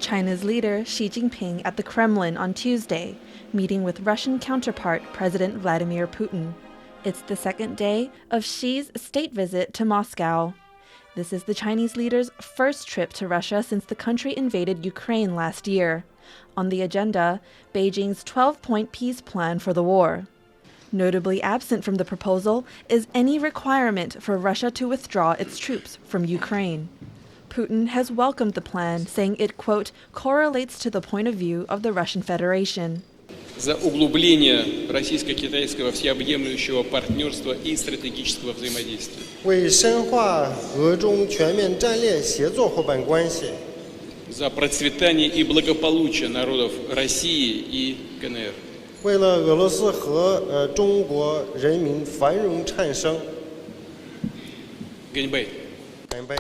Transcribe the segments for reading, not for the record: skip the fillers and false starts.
China's leader Xi Jinping at the Kremlin on Tuesday, meeting with Russian counterpart President Vladimir Putin. It's the second day of Xi's state visit to Moscow. This is the Chinese leader's first trip to Russia since the country invaded Ukraine last year. On the agenda, Beijing's 12-point peace plan for the war. Notably absent from the proposal is any requirement for Russia to withdraw its troops from Ukraine. Putin has welcomed the plan, saying it, quote, correlates to the point of view of the Russian Federation. За углубление российско-китайского всеобъемлющего партнерства и стратегического взаимодействия. 为深化俄中全面战略协作伙伴关系. За процветание и благополучие народов России и КНР. 为了俄罗斯和中国人民繁荣昌盛. 干杯. 干杯.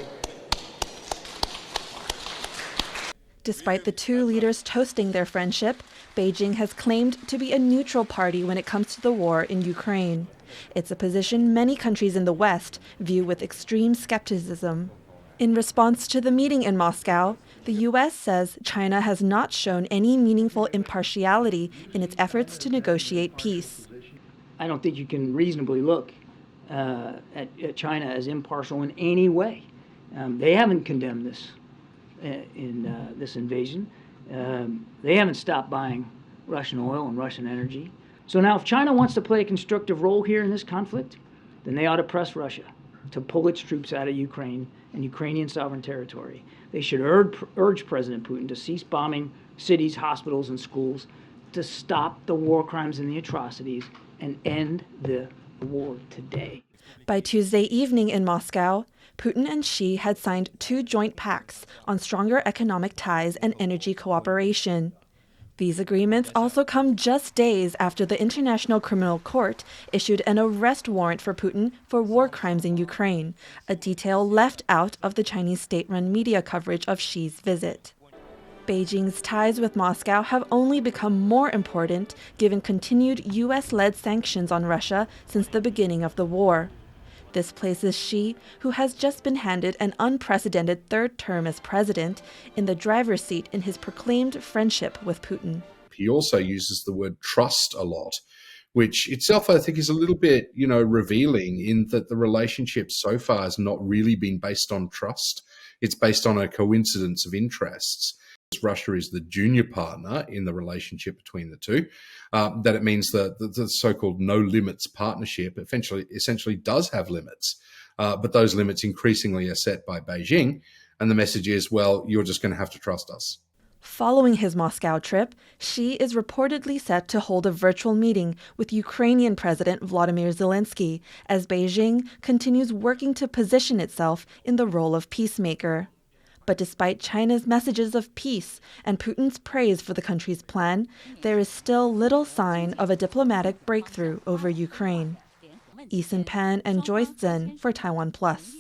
Despite the two leaders toasting their friendship, Beijing has claimed to be a neutral party when it comes to the war in Ukraine. It's a position many countries in the West view with extreme skepticism. In response to the meeting in Moscow, the U.S. says China has not shown any meaningful impartiality in its efforts to negotiate peace. I don't think you can reasonably look at China as impartial in any way. They haven't condemned this. This invasion. They haven't stopped buying Russian oil and Russian energy. So now if China wants to play a constructive role here in this conflict, then they ought to press Russia to pull its troops out of Ukraine and Ukrainian sovereign territory. They should urge President Putin to cease bombing cities, hospitals, and schools, to stop the war crimes and the atrocities, and end the war today. By Tuesday evening in Moscow, Putin and Xi had signed two joint pacts on stronger economic ties and energy cooperation. These agreements also come just days after the International Criminal Court issued an arrest warrant for Putin for war crimes in Ukraine, a detail left out of the Chinese state-run media coverage of Xi's visit. Beijing's ties with Moscow have only become more important given continued U.S.-led sanctions on Russia since the beginning of the war. This places Xi, who has just been handed an unprecedented third term as president, in the driver's seat in his proclaimed friendship with Putin. He also uses the word trust a lot, which itself I think is a little bit, revealing in that the relationship so far has not really been based on trust. It's based on a coincidence of interests. Russia is the junior partner in the relationship between the two, that it means that the so-called no-limits partnership essentially does have limits, but those limits increasingly are set by Beijing, and the message is, well, you're just going to have to trust us. Following his Moscow trip, Xi is reportedly set to hold a virtual meeting with Ukrainian President Volodymyr Zelenskyy as Beijing continues working to position itself in the role of peacemaker. But despite China's messages of peace and Putin's praise for the country's plan, there is still little sign of a diplomatic breakthrough over Ukraine. Eason and Joyce for TaiwanPlus.